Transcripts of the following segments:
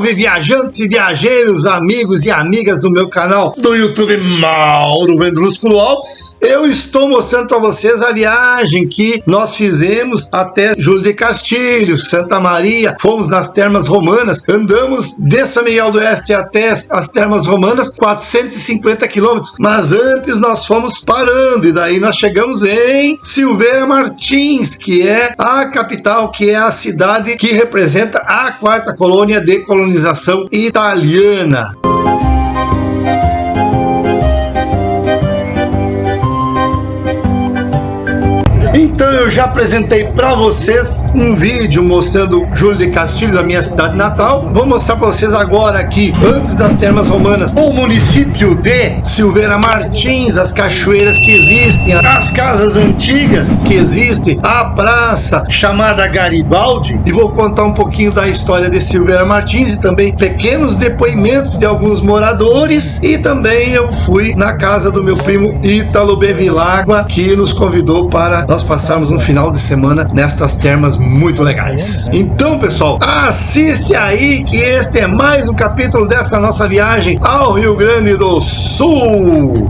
Salve viajantes e viajeiros, amigos e amigas do meu canal do YouTube Mauro Vendrúsculo Alpes. Eu estou mostrando para vocês a viagem que nós fizemos até Júlio de Castilhos, Santa Maria. Fomos nas Termas Romanas, andamos de São Miguel do Oeste até as Termas Romanas, 450 quilômetros. Mas antes nós fomos parando e daí nós chegamos em Silveira Martins, que é a capital, que é a cidade que representa a quarta colônia de colonização italiana. Então eu já apresentei para vocês um vídeo mostrando Júlio de Castilhos, a minha cidade natal. Vou mostrar para vocês agora aqui, antes das Termas Romanas, o município de Silveira Martins, as cachoeiras que existem, as casas antigas que existem, a praça chamada Garibaldi, e vou contar um pouquinho da história de Silveira Martins e também pequenos depoimentos de alguns moradores. E também eu fui na casa do meu primo Ítalo Bevilacqua, que nos convidou para nós passarmos um final de semana nestas termas muito legais. Então, pessoal, assiste aí que este é mais um capítulo dessa nossa viagem ao Rio Grande do Sul.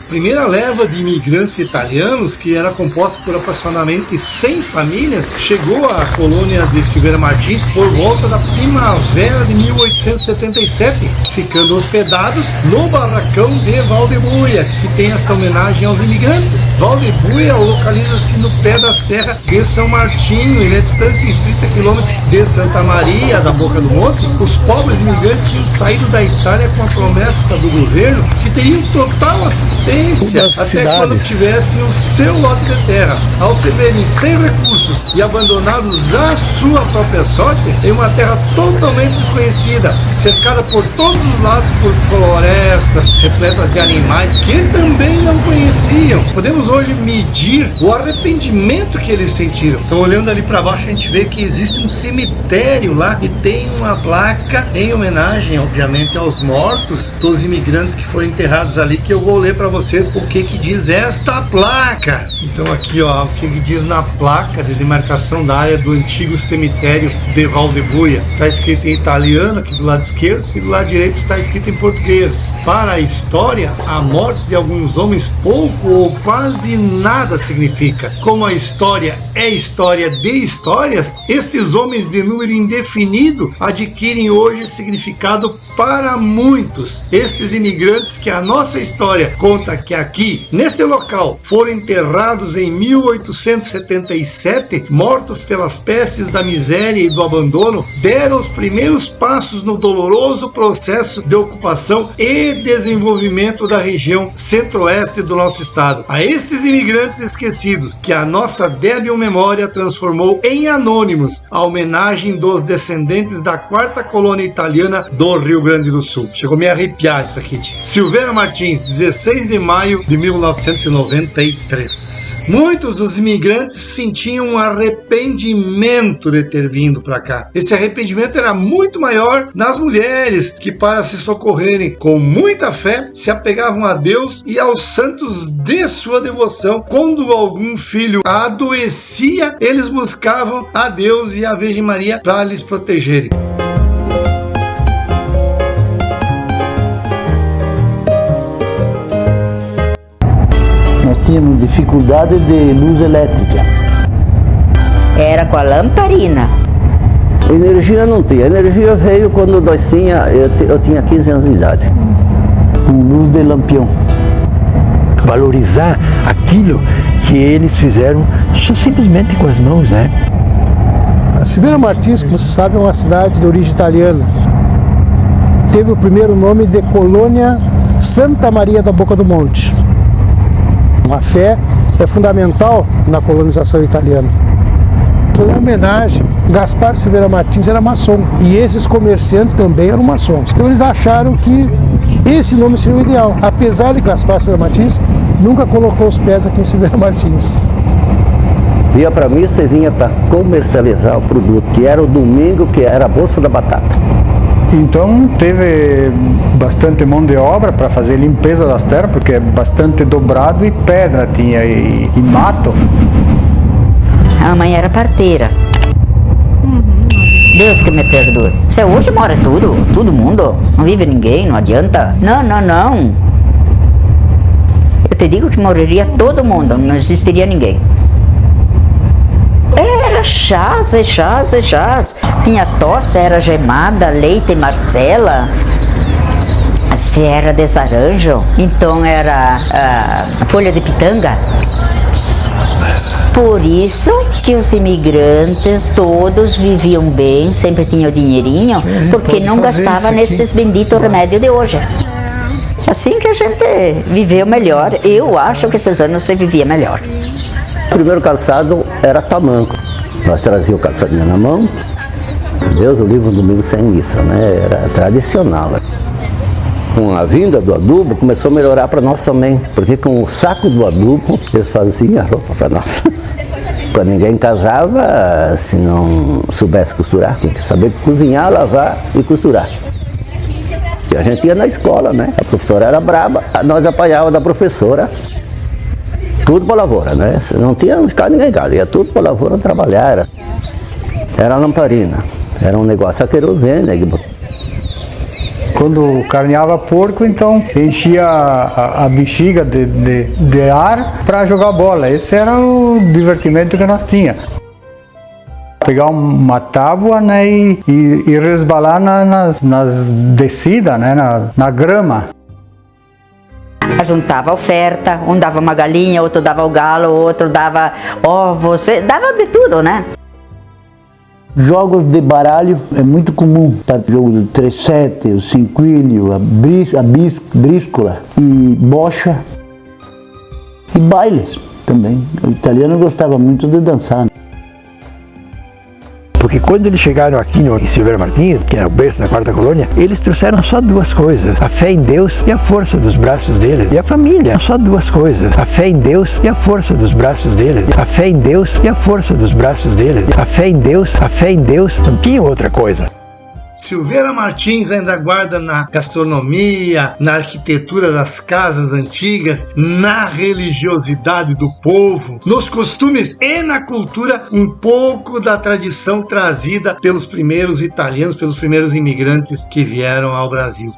Primeira leva de imigrantes italianos, que era composta por aproximadamente 100 famílias, chegou à colônia de Silveira Martins por volta da primavera de 1877, ficando hospedados no barracão de Valdebuia, que tem esta homenagem aos imigrantes. Valdebuia localiza-se no pé da Serra de São Martinho, ele é distante de 30 quilômetros de Santa Maria, da Boca do Monte. Os pobres imigrantes tinham saído da Itália com a promessa do governo que teriam total assistência até quando tivessem o seu lote de terra. Ao se verem sem recursos e abandonados à sua própria sorte, em uma terra totalmente desconhecida, cercada por todos os lados por florestas repletas de animais que também não conheciam, podemos hoje medir o arrependimento que eles sentiram. Então, olhando ali para baixo, a gente vê que existe um cemitério lá e tem uma placa em homenagem, obviamente, aos mortos dos imigrantes que foram enterrados ali, que eu vou ler para vocês o que diz esta placa. Então aqui, ó, o que diz na placa de demarcação da área do antigo cemitério de Valdebuia. Está escrito em italiano aqui do lado esquerdo e do lado direito está escrito em português. Para a história, a morte de alguns homens pouco ou quase nada significa. Como a história é história de histórias, estes homens de número indefinido adquirem hoje significado para muitos. Estes imigrantes que a nossa história conta que aqui, nesse local, foram enterrados em 1877, mortos pelas pestes da miséria e do abandono, deram os primeiros passos no doloroso processo de ocupação e desenvolvimento da região centro-oeste do nosso estado. A estes imigrantes esquecidos, que a nossa débil memória transformou em anônimos, a homenagem dos descendentes da quarta colônia italiana do Rio Grande do Sul. Chegou a me arrepiar isso aqui. Silveira Martins, 16 de maio de 1993. Muitos dos imigrantes sentiam um arrependimento de ter vindo para cá. Esse arrependimento era muito maior nas mulheres, que para se socorrerem com muita fé, se apegavam a Deus e aos santos de sua devoção. Quando algum filho adoecia, eles buscavam a Deus e a Virgem Maria para lhes protegerem. Tínhamos dificuldade de luz elétrica. Era com a lamparina. Energia não tinha. A energia veio quando eu tinha 15 anos de idade. Com luz de lampião. Valorizar aquilo que eles fizeram simplesmente com as mãos, né? A Silveira Martins, como se sabe, é uma cidade de origem italiana. Teve o primeiro nome de Colônia Santa Maria da Boca do Monte. A fé é fundamental na colonização italiana. Foi uma homenagem. Gaspar Silveira Martins era maçom e esses comerciantes também eram maçons. Então eles acharam que esse nome seria o ideal. Apesar de Gaspar Silveira Martins nunca colocou os pés aqui em Silveira Martins. Vinha para missa e vinha para comercializar o produto, que era o domingo, que era a Bolsa da Batata. Então teve bastante mão de obra para fazer limpeza das terras, porque é bastante dobrado e pedra tinha e mato. A mãe era parteira. Deus que me perdoe. Se hoje mora todo mundo, não vive ninguém, não adianta. Não. Eu te digo que morreria todo mundo, não existiria ninguém. Era chás. Tinha tosse, era gemada, leite Marcela. Se era desaranjo, então era folha de pitanga. Por isso que os imigrantes todos viviam bem, sempre tinham dinheirinho, porque não gastava nesses benditos remédios de hoje. Assim que a gente viveu melhor, eu acho que esses anos se vivia melhor. O primeiro calçado era tamanco. Nós trazíamos o calçadinho na mão. Deus o livre um domingo sem missa, né? Era tradicional. Com a vinda do adubo, começou a melhorar para nós também, porque com o saco do adubo, eles faziam a roupa para nós. Para ninguém casava se não soubesse costurar, tinha que saber cozinhar, lavar e costurar. E a gente ia na escola, né? A professora era braba, nós apanhávamos da professora. Tudo para a lavoura, né? Não tinha ficado ninguém em casa, ia tudo para a lavoura trabalhar. Era lamparina, era um negócio a querosene. Quando carneava porco, então enchia a bexiga de ar para jogar bola. Esse era o divertimento que nós tínhamos. Pegar uma tábua, né, e resbalar nas descidas, né, na grama. Juntava oferta, um dava uma galinha, outro dava o galo, outro dava ovos, dava de tudo, né? Jogos de baralho é muito comum, tá? Jogo do 3-7, o cinquilho, a bríscola e bocha e bailes também. O italiano gostava muito de dançar. Porque quando eles chegaram aqui em Silveira Martins, que era o berço da quarta colônia, eles trouxeram só duas coisas: a fé em Deus e a força dos braços deles. E a família, só duas coisas: a fé em Deus e a força dos braços deles. A fé em Deus e a força dos braços deles. A fé em Deus, não tinha outra coisa. Silveira Martins ainda guarda na gastronomia, na arquitetura das casas antigas, na religiosidade do povo, nos costumes e na cultura um pouco da tradição trazida pelos primeiros italianos, pelos primeiros imigrantes que vieram ao Brasil.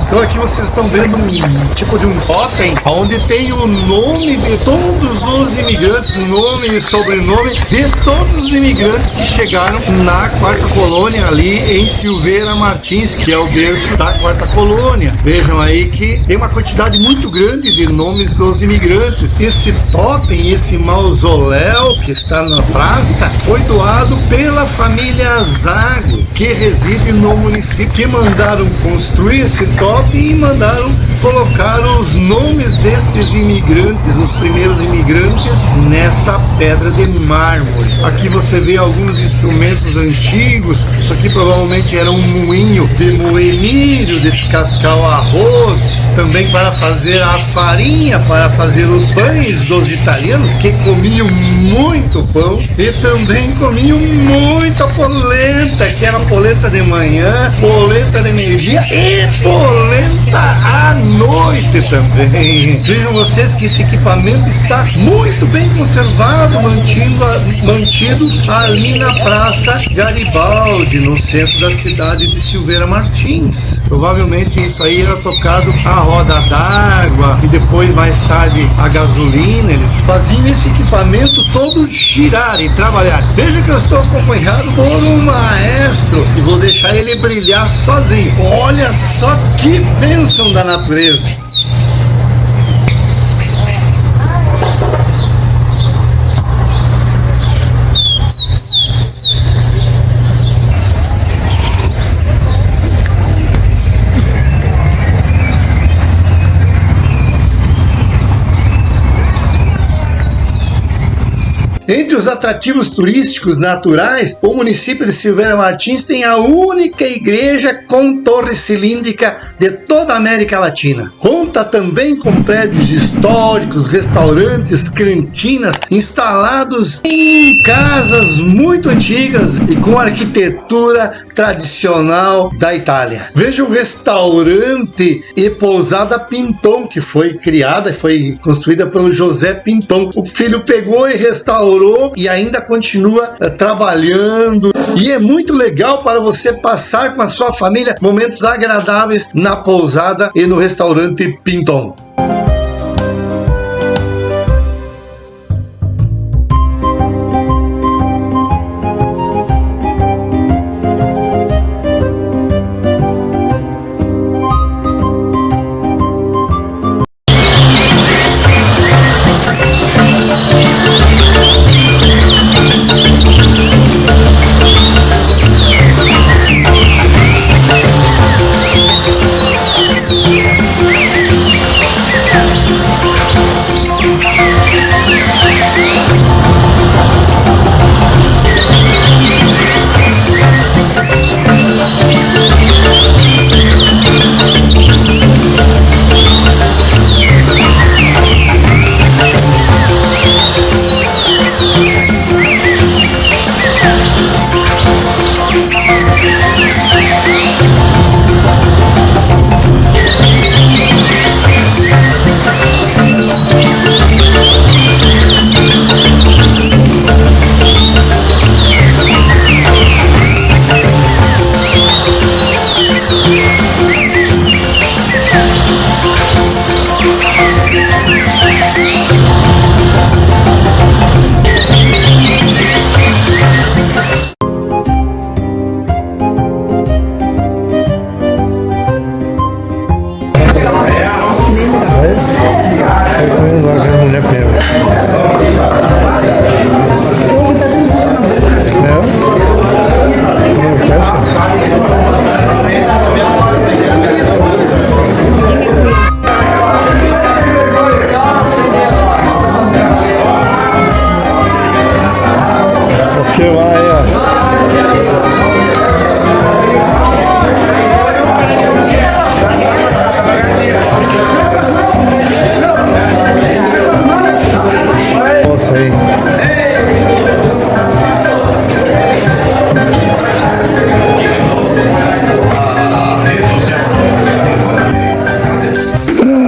Então aqui vocês estão vendo um tipo de um totem, onde tem o nome de todos os imigrantes, nome e sobrenome de todos os imigrantes que chegaram na quarta colônia ali em Silveira Martins, que é o berço da quarta colônia. Vejam aí que tem uma quantidade muito grande de nomes dos imigrantes. Esse totem, esse mausoléu que está na praça, foi doado pela família Zago, que reside no município, que mandaram construir esse totem e mandaram colocar os nomes desses imigrantes, os primeiros imigrantes, nesta pedra de mármore. Aqui você vê alguns instrumentos antigos. Isso aqui provavelmente era um moinho de moer milho, de descascar o arroz, também para fazer a farinha, para fazer os pães dos italianos, que comiam muito pão e também comiam muita polenta, que era polenta de manhã, polenta de meio-dia e polenta à noite. este também. Vejam vocês que esse equipamento está muito bem conservado, mantido ali na Praça Garibaldi, no centro da cidade de Silveira Martins. Provavelmente isso aí era tocado a roda d'água e depois, mais tarde, a gasolina. Eles faziam esse equipamento todo girar e trabalhar. Veja que eu estou acompanhado por um maestro e vou deixar ele brilhar sozinho. Olha só que bênção da natureza. Entre os atrativos turísticos naturais, o município de Silveira Martins tem a única igreja com torre cilíndrica de toda a América Latina. Conta também com prédios históricos, restaurantes, cantinas instalados em casas muito antigas e com arquitetura tradicional da Itália. Veja o restaurante e pousada Pinton, que foi criada e foi construída pelo José Pinton. O filho pegou e restaurou e ainda continua trabalhando, e é muito legal para você passar com a sua família momentos agradáveis na pousada e no restaurante Pinton.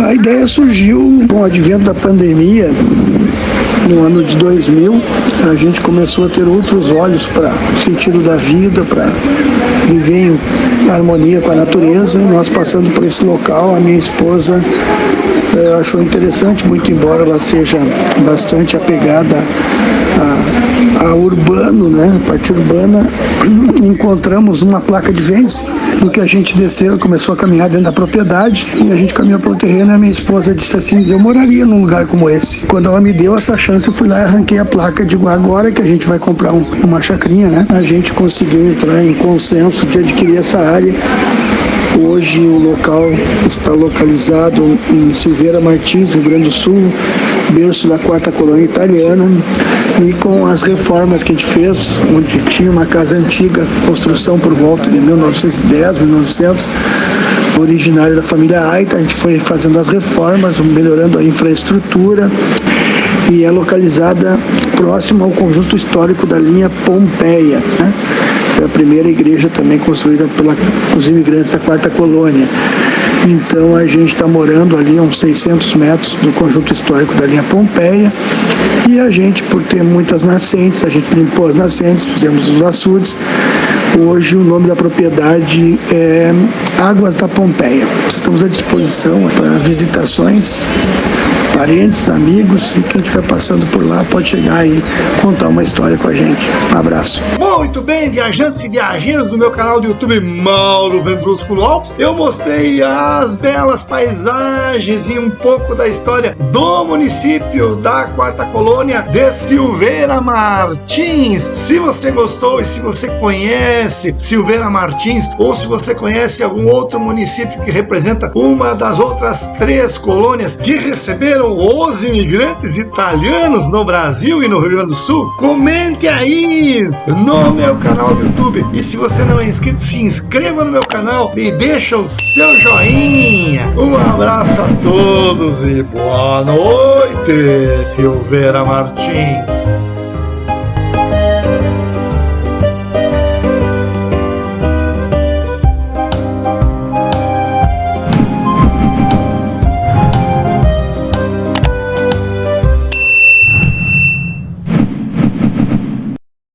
A ideia surgiu com o advento da pandemia. No ano de 2000, a gente começou a ter outros olhos para o sentido da vida, para viver em harmonia com a natureza. Nós passando por esse local, a minha esposa achou interessante, muito embora ela seja bastante apegada a urbano, né, a parte urbana. Encontramos uma placa de vence, no que a gente desceu, começou a caminhar dentro da propriedade, e a gente caminhou pelo terreno, e a minha esposa disse assim: eu moraria num lugar como esse. Quando ela me deu essa chance, eu fui lá e arranquei a placa. Digo, agora que a gente vai comprar uma chacrinha, né, a gente conseguiu entrar em consenso de adquirir essa área. Hoje o local está localizado em Silveira Martins, Rio Grande do Sul, berço da 4ª colônia italiana, e com as reformas que a gente fez, onde tinha uma casa antiga, construção por volta de 1910, 1900, originária da família Aita, a gente foi fazendo as reformas, melhorando a infraestrutura, e é localizada próximo ao conjunto histórico da linha Pompeia, né? Foi a primeira igreja também construída pelos imigrantes da 4ª colônia. Então a gente está morando ali a uns 600 metros do conjunto histórico da linha Pompeia, e a gente, por ter muitas nascentes, a gente limpou as nascentes, fizemos os açudes. Hoje o nome da propriedade é Águas da Pompeia. Estamos à disposição para visitações, parentes, amigos, e quem estiver passando por lá pode chegar e contar uma história com a gente. Um abraço. Muito bem, viajantes e viajantes do meu canal do YouTube Mauro Vendrúsculo Alves, eu mostrei as belas paisagens e um pouco da história do município da Quarta Colônia de Silveira Martins. Se você gostou e se você conhece Silveira Martins, ou se você conhece algum outro município que representa uma das outras 3 colônias que receberam os imigrantes italianos no Brasil e no Rio Grande do Sul, comente aí no meu canal do YouTube. E se você não é inscrito, se inscreva no meu canal e deixa o seu joinha. Um abraço a todos e boa noite, Silveira Martins.